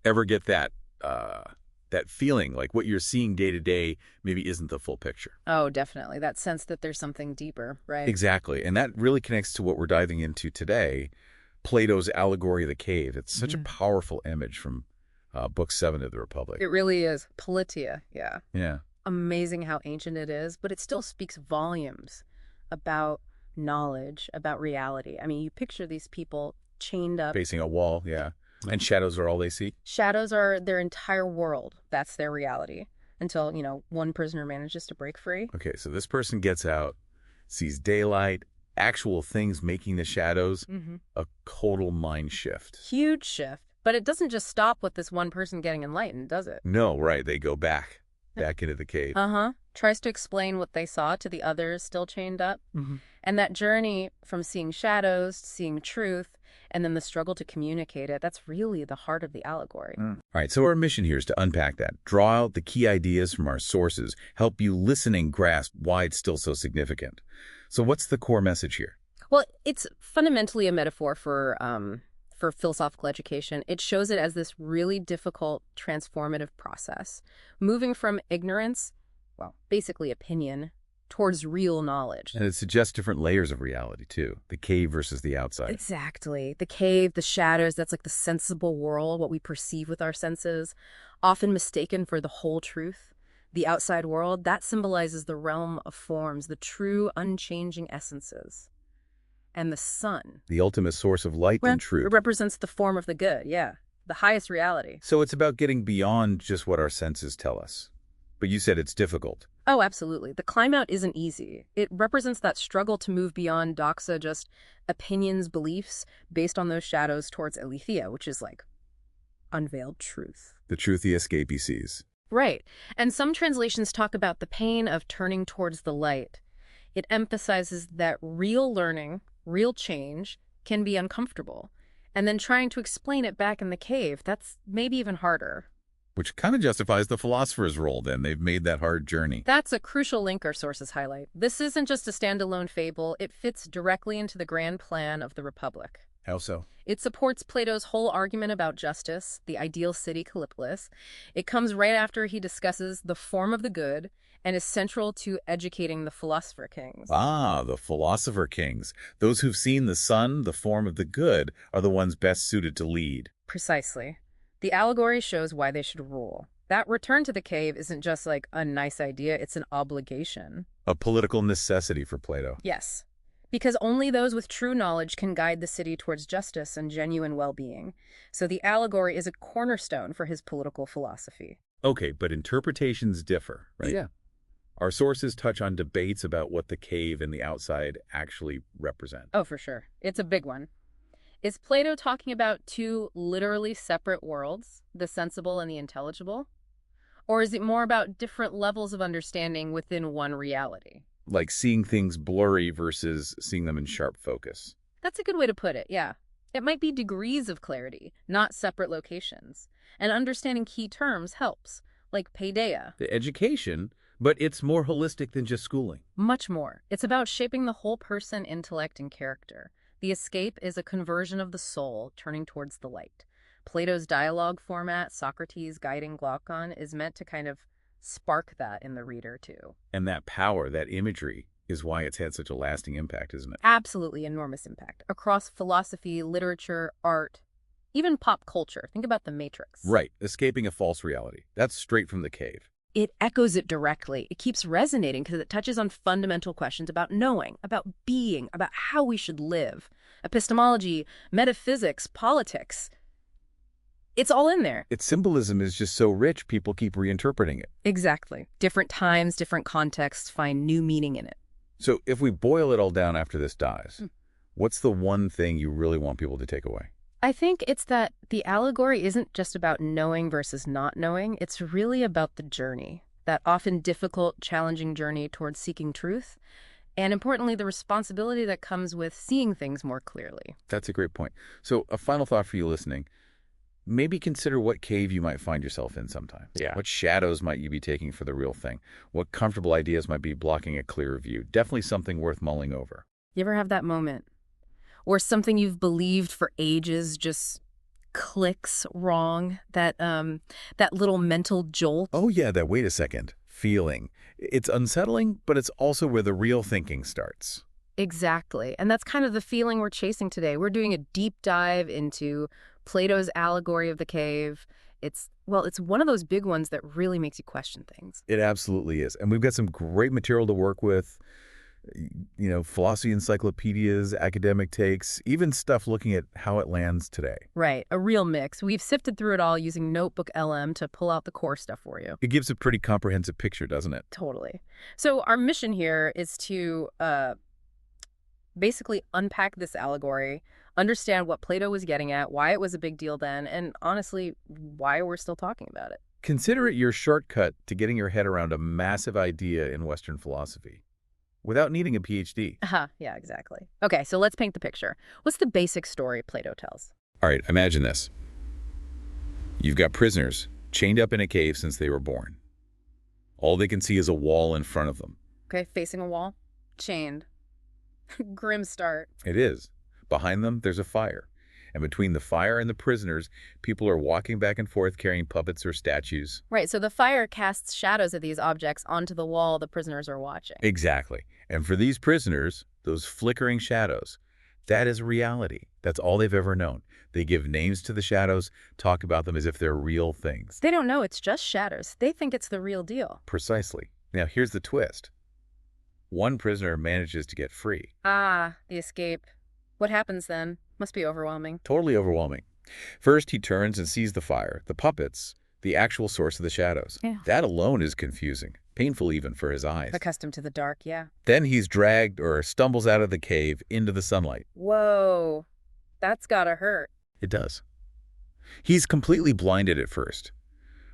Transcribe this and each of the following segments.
Ever get that feeling like what you're seeing day to day maybe isn't the full picture? Oh, definitely. That sense that there's something deeper, right? Exactly. And that really connects to what we're diving into today, Plato's Allegory of the Cave. It's such a powerful image from Book 7 of the Republic. It really is. Politia, yeah. Yeah. Amazing how ancient it is, but it still speaks volumes about knowledge, about reality. I mean, you picture these people chained up. Facing a wall, yeah. And shadows are all they see? Shadows are their entire world. That's their reality. Until, one prisoner manages to break free. Okay, so this person gets out, sees daylight, actual things making the shadows, a total mind shift. Huge shift. But it doesn't just stop with this one person getting enlightened, does it? No, right. They go back into the cave. Tries to explain what they saw to the others still chained up. And that journey from seeing shadows to seeing truth, and then the struggle to communicate it, that's really the heart of the allegory. All right, so our mission here is to unpack that, draw out the key ideas from our sources, help you listening grasp why it's still so significant. So what's the core message here? Well, it's fundamentally a metaphor for philosophical education. It shows it as this really difficult, transformative process, moving from ignorance, well, basically opinion, towards real knowledge. And it suggests different layers of reality, too. The cave versus the outside. Exactly. The cave, the shadows, that's like the sensible world, what we perceive with our senses, often mistaken for the whole truth. The outside world, that symbolizes the realm of forms, the true, unchanging essences. And the sun. The ultimate source of light and truth. It represents the form of the good, yeah. The highest reality. So it's about getting beyond just what our senses tell us. But you said it's difficult. Oh, absolutely. The climb out isn't easy. It represents that struggle to move beyond doxa, just opinions, beliefs, based on those shadows towards aletheia, which is like unveiled truth. The truth the escapee sees. Right. And some translations talk about the pain of turning towards the light. It emphasizes that real learning, real change, can be uncomfortable. And then trying to explain it back in the cave, that's maybe even harder. Which kind of justifies the philosopher's role, then. They've made that hard journey. That's a crucial link our sources highlight. This isn't just a standalone fable. It fits directly into the grand plan of the Republic. How so? It supports Plato's whole argument about justice, the ideal city Callipolis. It comes right after he discusses the form of the good and is central to educating the philosopher kings. Ah, the philosopher kings. Those who've seen the sun, the form of the good, are the ones best suited to lead. Precisely. The allegory shows why they should rule. That return to the cave isn't just like a nice idea, it's an obligation. A political necessity for Plato. Yes. Because only those with true knowledge can guide the city towards justice and genuine well-being. So the allegory is a cornerstone for his political philosophy. Okay, but interpretations differ, right? Yeah. Our sources touch on debates about what the cave and the outside actually represent. Oh, for sure. It's a big one. Is Plato talking about two literally separate worlds, the sensible and the intelligible? Or is it more about different levels of understanding within one reality? Like seeing things blurry versus seeing them in sharp focus. That's a good way to put it, yeah. It might be degrees of clarity, not separate locations. And understanding key terms helps, like paideia. The education, but it's more holistic than just schooling. Much more. It's about shaping the whole person, intellect, and character. The escape is a conversion of the soul, turning towards the light. Plato's dialogue format, Socrates guiding Glaucon, is meant to kind of spark that in the reader, too. And that power, that imagery, is why it's had such a lasting impact, isn't it? Absolutely enormous impact. Across philosophy, literature, art, even pop culture. Think about The Matrix. Right. Escaping a false reality. That's straight from the cave. It echoes it directly. It keeps resonating because it touches on fundamental questions about knowing, about being, about how we should live. Epistemology, metaphysics, politics. It's all in there. Its symbolism is just so rich, people keep reinterpreting it. Exactly. Different times, different contexts find new meaning in it. So if we boil it all down after this dies, what's the one thing you really want people to take away? I think it's that the allegory isn't just about knowing versus not knowing. It's really about the journey, that often difficult, challenging journey towards seeking truth, and importantly, the responsibility that comes with seeing things more clearly. That's a great point. So a final thought for you listening. Maybe consider what cave you might find yourself in sometime. Yeah. What shadows might you be taking for the real thing? What comfortable ideas might be blocking a clearer view? Definitely something worth mulling over. You ever have that moment? Or something you've believed for ages just clicks wrong, that little mental jolt. Oh yeah, that wait a second feeling. It's unsettling, but it's also where the real thinking starts. Exactly. And that's kind of the feeling we're chasing today. We're doing a deep dive into Plato's Allegory of the Cave. It's one of those big ones that really makes you question things. It absolutely is. And we've got some great material to work with, philosophy encyclopedias, academic takes, even stuff looking at how it lands today. Right, a real mix. We've sifted through it all using Notebook LM to pull out the core stuff for you. It gives a pretty comprehensive picture, doesn't it? Totally. So our mission here is to basically unpack this allegory, understand what Plato was getting at, why it was a big deal then, and honestly, why we're still talking about it. Consider it your shortcut to getting your head around a massive idea in Western philosophy without needing a PhD. Yeah, exactly. Okay, so let's paint the picture. What's the basic story Plato tells? All right, imagine this. You've got prisoners chained up in a cave since they were born. All they can see is a wall in front of them. Okay, facing a wall, chained. Grim start. It is. Behind them, there's a fire. And between the fire and the prisoners, people are walking back and forth carrying puppets or statues. Right, so the fire casts shadows of these objects onto the wall the prisoners are watching. Exactly. And for these prisoners, those flickering shadows, that is reality. That's all they've ever known. They give names to the shadows, talk about them as if they're real things. They don't know it's just shadows. They think it's the real deal. Precisely. Now, here's the twist. One prisoner manages to get free. Ah, the escape. What happens then? Must be overwhelming. Totally overwhelming. First, he turns and sees the fire, the puppets, the actual source of the shadows. Yeah. That alone is confusing, painful even for his eyes. Accustomed to the dark, yeah. Then he's dragged or stumbles out of the cave into the sunlight. Whoa, that's gotta hurt. It does. He's completely blinded at first,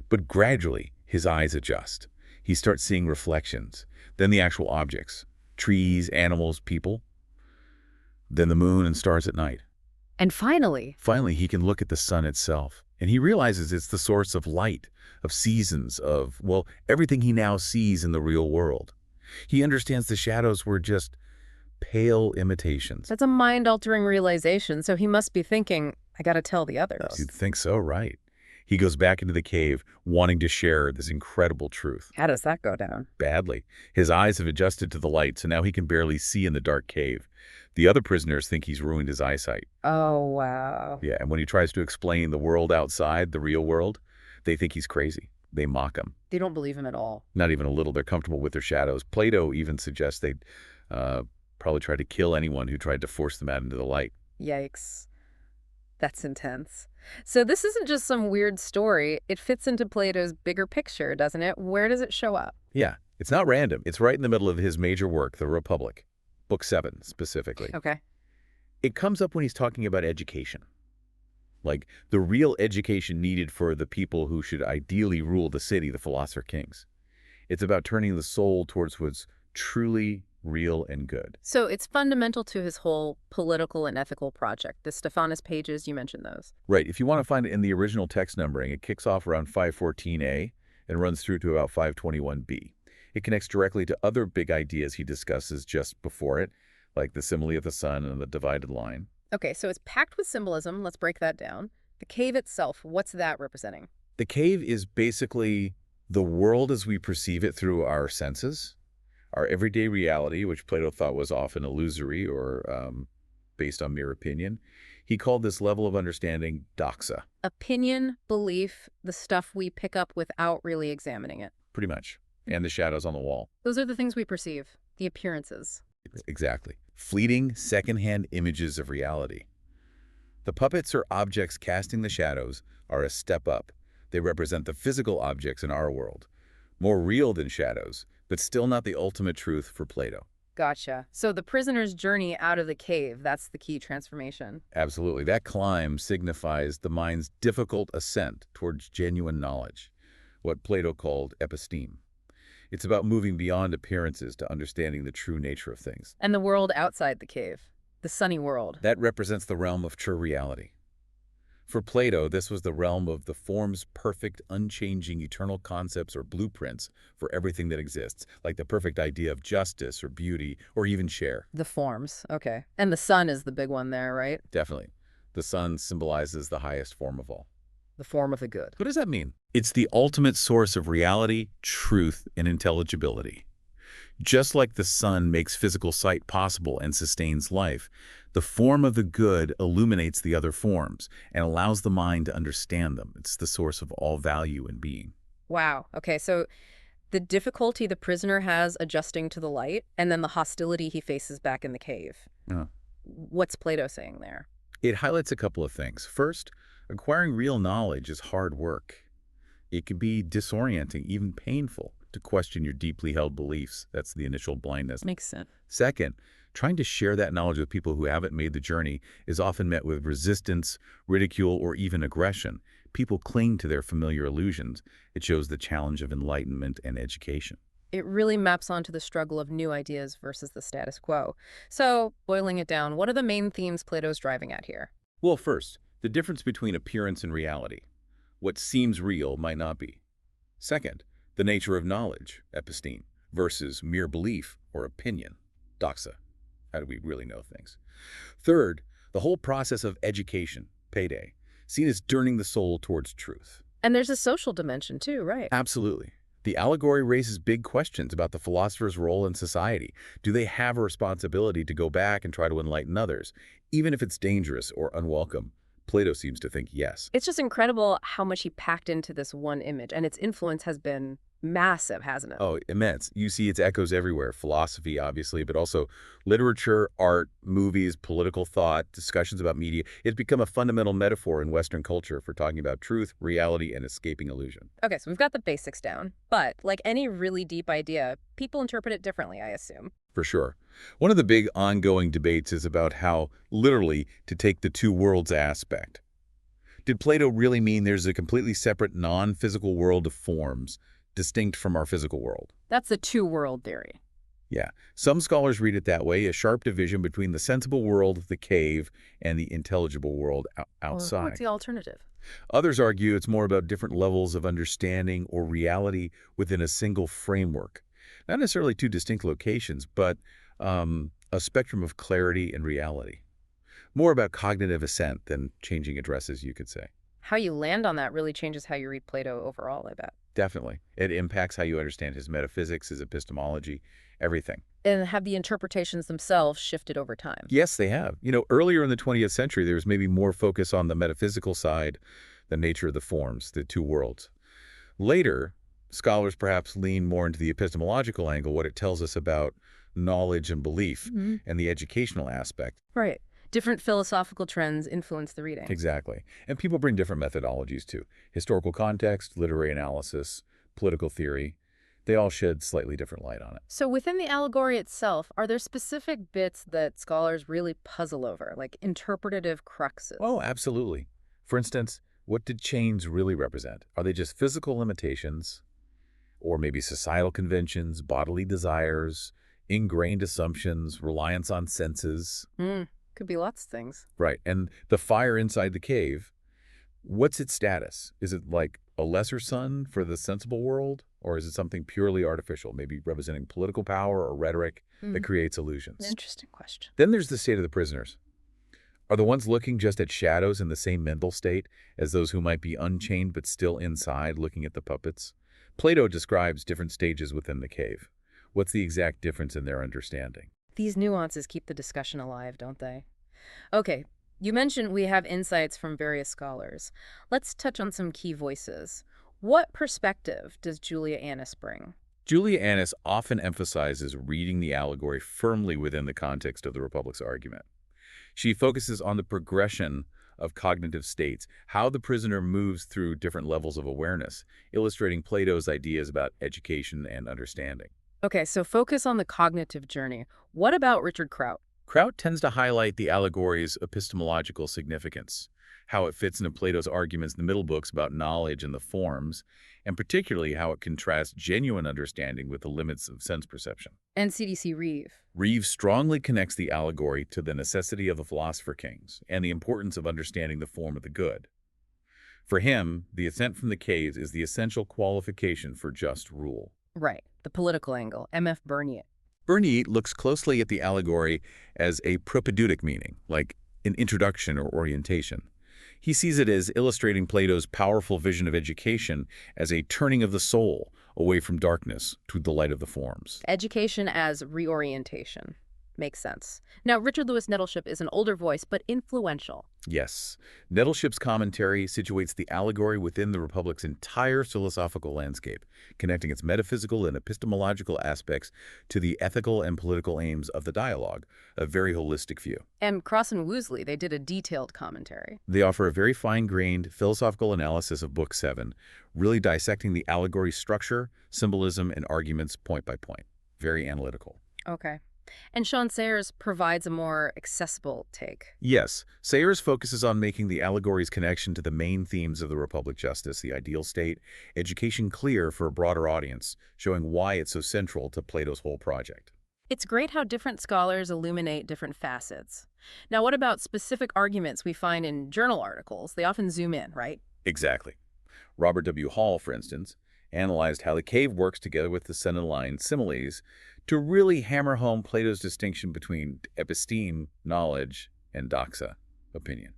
but gradually his eyes adjust. He starts seeing reflections, then the actual objects, trees, animals, people, then the moon and stars at night. And finally, Finally, he can look at the sun itself, and he realizes it's the source of light, of seasons, of, well, everything he now sees in the real world. He understands the shadows were just pale imitations. that's a mind-altering realization, so he must be thinking, I gotta tell the others. You'd think so, right? He goes back into the cave, wanting to share this incredible truth. How does that go down? Badly. His eyes have adjusted to the light, so now he can barely see in the dark cave. The other prisoners think he's ruined his eyesight. Oh, wow. Yeah, and when he tries to explain the world outside, the real world, they think he's crazy. They mock him. They don't believe him at all. Not even a little. They're comfortable with their shadows. Plato even suggests they'd probably try to kill anyone who tried to force them out into the light. Yikes. That's intense. So this isn't just some weird story. It fits into Plato's bigger picture, doesn't it? Where does it show up? Yeah, it's not random. It's right in the middle of his major work, The Republic, Book 7 specifically. Okay. It comes up when he's talking about education. Like the real education needed for the people who should ideally rule the city, the philosopher kings. It's about turning the soul towards what's truly real and good. So it's fundamental to his whole political and ethical project. The Stephanus pages, you mentioned those. Right. If you want to find it in the original text numbering, it kicks off around 514a and runs through to about 521b. It connects directly to other big ideas he discusses just before it, like the simile of the sun and the divided line. Okay, so it's packed with symbolism. Let's break that down. The cave itself, what's that representing? The cave is basically the world as we perceive it through our senses, our everyday reality, which Plato thought was often illusory or based on mere opinion. He called this level of understanding doxa. Opinion, belief, the stuff we pick up without really examining it. Pretty much. And the shadows on the wall. Those are the things we perceive, the appearances. Exactly. Fleeting, secondhand images of reality. The puppets or objects casting the shadows are a step up. They represent the physical objects in our world. More real than shadows, but still not the ultimate truth for Plato. Gotcha. So the prisoner's journey out of the cave, that's the key transformation. Absolutely. That climb signifies the mind's difficult ascent towards genuine knowledge, what Plato called episteme. It's about moving beyond appearances to understanding the true nature of things. And the world outside the cave, the sunny world. That represents the realm of true reality. For Plato, this was the realm of the form's perfect, unchanging, eternal concepts or blueprints for everything that exists, like the perfect idea of justice or beauty or even share. The forms, okay. And the sun is the big one there, right? Definitely. The sun symbolizes the highest form of all. The form of the good. What does that mean? It's the ultimate source of reality, truth, and intelligibility. Just like the sun makes physical sight possible and sustains life, the form of the good illuminates the other forms and allows the mind to understand them. It's the source of all value and being. Wow. Okay, so the difficulty the prisoner has adjusting to the light, and then the hostility he faces back in the cave. Uh, What's Plato saying there? It highlights a couple of things. First, acquiring real knowledge is hard work. It can be disorienting, even painful, to question your deeply held beliefs. That's the initial blindness. Makes sense. Second, trying to share that knowledge with people who haven't made the journey is often met with resistance, ridicule, or even aggression. People cling to their familiar illusions. It shows the challenge of enlightenment and education. It really maps onto the struggle of new ideas versus the status quo. So, boiling it down, what are the main themes Plato's driving at here? Well, first, the difference between appearance and reality. What seems real might not be. Second, the nature of knowledge, episteme, versus mere belief or opinion, doxa. How do we really know things? Third, the whole process of education, paideia, seen as turning the soul towards truth. And there's a social dimension too, right? Absolutely. The allegory raises big questions about the philosopher's role in society. Do they have a responsibility to go back and try to enlighten others, even if it's dangerous or unwelcome? Plato seems to think yes. It's just incredible how much he packed into this one image, and its influence has been massive, hasn't it? Oh, immense. You see its echoes everywhere. Philosophy, obviously, but also literature, art, movies, political thought, discussions about media. It's become a fundamental metaphor in Western culture for talking about truth, reality, and escaping illusion. Okay, so we've got the basics down, but like any really deep idea, people interpret it differently, I assume. For sure. One of the big ongoing debates is about how, literally, to take the two worlds aspect. Did Plato really mean there's a completely separate non-physical world of forms, distinct from our physical world? That's the two-world theory. Yeah. Some scholars read it that way, a sharp division between the sensible world, the cave, and the intelligible world outside. What's the alternative? Others argue it's more about different levels of understanding or reality within a single framework. Not necessarily two distinct locations, but a spectrum of clarity and reality. More about cognitive ascent than changing addresses, you could say. How you land on that really changes how you read Plato overall, I bet. Definitely. It impacts how you understand his metaphysics, his epistemology, everything. And have the interpretations themselves shifted over time? Yes, they have. You know, earlier in the 20th century, there was maybe more focus on the metaphysical side, the nature of the forms, the two worlds. Later, scholars perhaps lean more into the epistemological angle, what it tells us about knowledge and belief, and the educational aspect. Right. Different philosophical trends influence the reading. Exactly. And people bring different methodologies too. Historical context, literary analysis, political theory. They all shed slightly different light on it. So within the allegory itself, are there specific bits that scholars really puzzle over, like interpretative cruxes? Oh, absolutely. For instance, what did chains really represent? Are they just physical limitations? Or maybe societal conventions, bodily desires, ingrained assumptions, reliance on senses? Could be lots of things. Right. And the fire inside the cave, what's its status? Is it like a lesser sun for the sensible world? Or is it something purely artificial, maybe representing political power or rhetoric that creates illusions? Interesting question. Then there's the state of the prisoners. Are the ones looking just at shadows in the same mental state as those who might be unchained but still inside looking at the puppets? Plato describes different stages within the cave. What's the exact difference in their understanding? These nuances keep the discussion alive, don't they? Okay, you mentioned we have insights from various scholars. Let's touch on some key voices. What perspective does Julia Annis bring? Julia Annis often emphasizes reading the allegory firmly within the context of the Republic's argument. She focuses on the progression of cognitive states, how the prisoner moves through different levels of awareness, illustrating Plato's ideas about education and understanding. Okay, so focus on the cognitive journey. What about Richard Kraut? Kraut tends to highlight the allegory's epistemological significance, how it fits into Plato's arguments in the middle books about knowledge and the forms, and particularly how it contrasts genuine understanding with the limits of sense perception. And C.D.C. Reeve. Reeve strongly connects the allegory to the necessity of the philosopher kings and the importance of understanding the form of the good. For him, the ascent from the caves is the essential qualification for just rule. Right, the political angle, M.F. Bernier. Bernier looks closely at the allegory as a propedeutic meaning, like an introduction or orientation. He sees it as illustrating Plato's powerful vision of education as a turning of the soul away from darkness to the light of the forms. Education as reorientation. Makes sense. Now, Richard Lewis Nettleship is an older voice, but influential. Yes, Nettleship's commentary situates the allegory within the Republic's entire philosophical landscape, connecting its metaphysical and epistemological aspects to the ethical and political aims of the dialogue, a very holistic view. And Cross and Woosley, they did a detailed commentary. They offer a very fine-grained philosophical analysis of Book 7, really dissecting the allegory's structure, symbolism, and arguments point by point. Very analytical. Okay. And Sean Sayers provides a more accessible take. Yes, Sayers focuses on making the allegory's connection to the main themes of the Republic: justice, the ideal state, education clear for a broader audience, showing why it's so central to Plato's whole project. It's great how different scholars illuminate different facets. Now, what about specific arguments we find in journal articles? They often zoom in, right? Exactly. Robert W. Hall, for instance, analyzed how the cave works together with the sun and line similes to really hammer home Plato's distinction between episteme, knowledge, and doxa, opinion.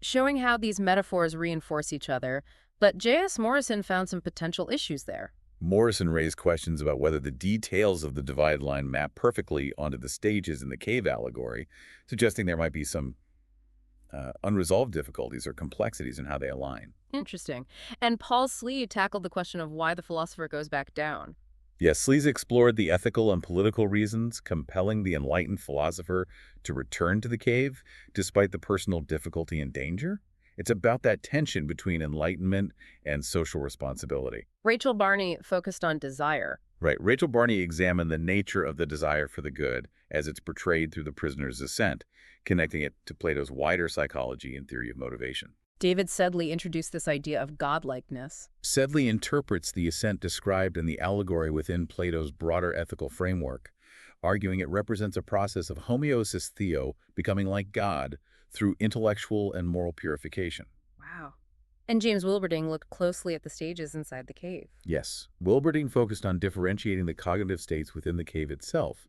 Showing how these metaphors reinforce each other, but J.S. Morrison found some potential issues there. Morrison raised questions about whether the details of the divided line map perfectly onto the stages in the cave allegory, suggesting there might be some unresolved difficulties or complexities in how they align. Interesting. And Paul Slee tackled the question of why the philosopher goes back down. Yes, Slees explored the ethical and political reasons compelling the enlightened philosopher to return to the cave, despite the personal difficulty and danger. It's about that tension between enlightenment and social responsibility. Rachel Barney focused on desire. Right. Rachel Barney examined the nature of the desire for the good as it's portrayed through the prisoner's ascent, connecting it to Plato's wider psychology and theory of motivation. David Sedley introduced this idea of godlikeness. Sedley interprets the ascent described in the allegory within Plato's broader ethical framework, arguing it represents a process of homeosis theo, becoming like God, through intellectual and moral purification. Wow. And James Wilberding looked closely at the stages inside the cave. Yes, Wilberding focused on differentiating the cognitive states within the cave itself.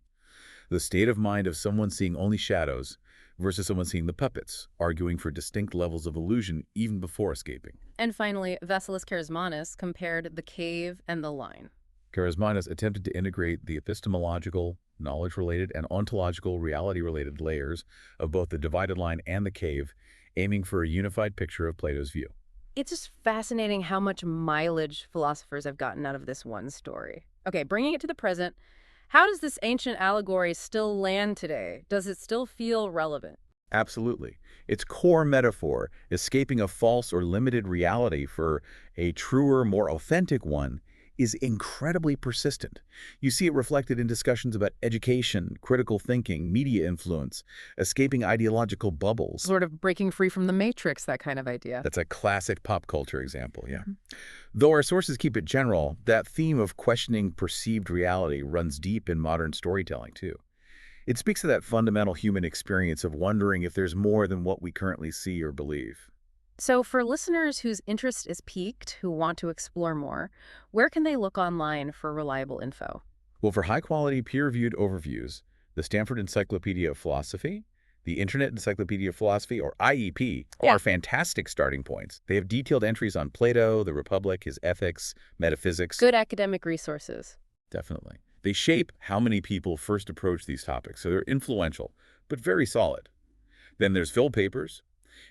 The state of mind of someone seeing only shadows versus someone seeing the puppets, arguing for distinct levels of illusion even before escaping. And finally, Vasilis Charismanis compared the cave and the line. Charismanis attempted to integrate the epistemological, knowledge-related, and ontological, reality-related layers of both the divided line and the cave, aiming for a unified picture of Plato's view. It's just fascinating how much mileage philosophers have gotten out of this one story. Okay, bringing it to the present, how does this ancient allegory still land today? Does it still feel relevant? Absolutely. Its core metaphor, escaping a false or limited reality for a truer, more authentic one, is incredibly persistent. You see it reflected in discussions about education, critical thinking, media influence, escaping ideological bubbles. Sort of breaking free from the matrix, that kind of idea. That's a classic pop culture example, yeah. Though our sources keep it general, that theme of questioning perceived reality runs deep in modern storytelling, too. It speaks to that fundamental human experience of wondering if there's more than what we currently see or believe. So for listeners whose interest is piqued, who want to explore more, where can they look online for reliable info? Well, for high-quality, peer-reviewed overviews, the Stanford Encyclopedia of Philosophy, the Internet Encyclopedia of Philosophy, or IEP, are fantastic starting points. They have detailed entries on Plato, the Republic, his ethics, metaphysics. Good academic resources. Definitely. They shape how many people first approach these topics, so they're influential, but very solid. Then there's Phil Papers.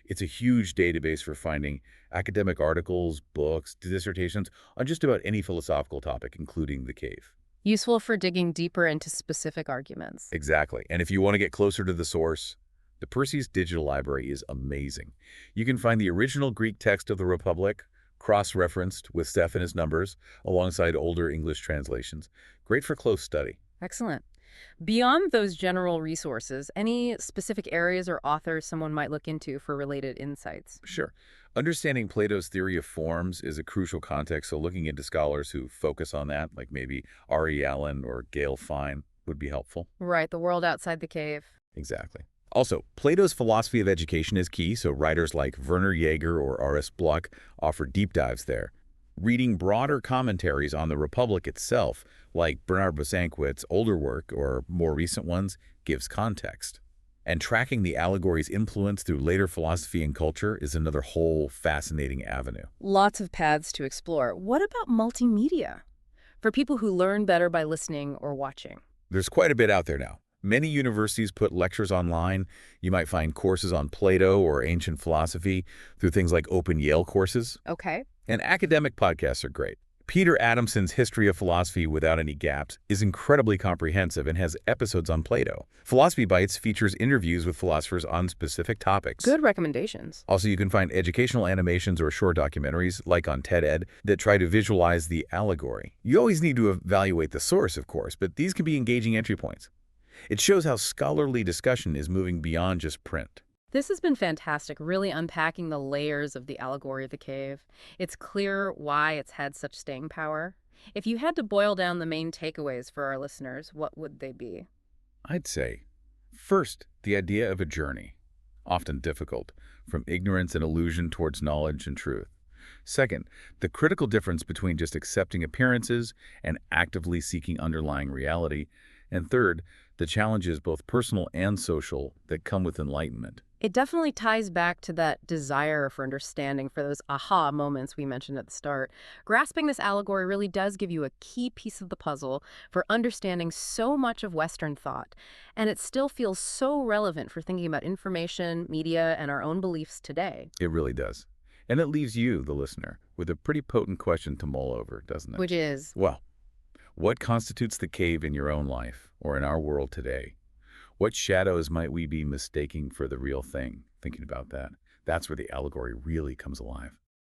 It's a huge database for finding academic articles, books, dissertations on just about any philosophical topic, including the cave. Useful for digging deeper into specific arguments. Exactly. And if you want to get closer to the source, the Percy's Digital Library is amazing. You can find the original Greek text of the Republic, cross-referenced with Stephanus numbers, alongside older English translations. Great for close study. Excellent. Beyond those general resources, any specific areas or authors someone might look into for related insights? Sure. Understanding Plato's theory of forms is a crucial context, so looking into scholars who focus on that, like maybe R.E. Allen or Gail Fine, would be helpful. Right, the world outside the cave. Exactly. Also, Plato's philosophy of education is key, so writers like Werner Jaeger or R.S. Bloch offer deep dives there. Reading broader commentaries on the Republic itself, like Bernard Bosanquet's older work or more recent ones, gives context. And tracking the allegory's influence through later philosophy and culture is another whole fascinating avenue. Lots of paths to explore. What about multimedia? For people who learn better by listening or watching. There's quite a bit out there now. Many universities put lectures online. You might find courses on Plato or ancient philosophy through things like open Yale courses. Okay. And academic podcasts are great. Peter Adamson's History of Philosophy Without Any Gaps is incredibly comprehensive and has episodes on Plato. Philosophy Bites features interviews with philosophers on specific topics. Good recommendations. Also, you can find educational animations or short documentaries, like on TED-Ed, that try to visualize the allegory. You always need to evaluate the source, of course, but these can be engaging entry points. It shows how scholarly discussion is moving beyond just print. This has been fantastic, really unpacking the layers of the allegory of the cave. It's clear why it's had such staying power. If you had to boil down the main takeaways for our listeners, what would they be? I'd say, first, the idea of a journey, often difficult, from ignorance and illusion towards knowledge and truth. Second, the critical difference between just accepting appearances and actively seeking underlying reality. And third, the challenges, both personal and social, that come with enlightenment. It definitely ties back to that desire for understanding, for those aha moments we mentioned at the start. Grasping this allegory really does give you a key piece of the puzzle for understanding so much of Western thought, and it still feels so relevant for thinking about information, media, and our own beliefs today. It really does. And it leaves you, the listener, with a pretty potent question to mull over, doesn't it? Which is? Well, what constitutes the cave in your own life or in our world today? What shadows might we be mistaking for the real thing? Thinking about that, that's where the allegory really comes alive.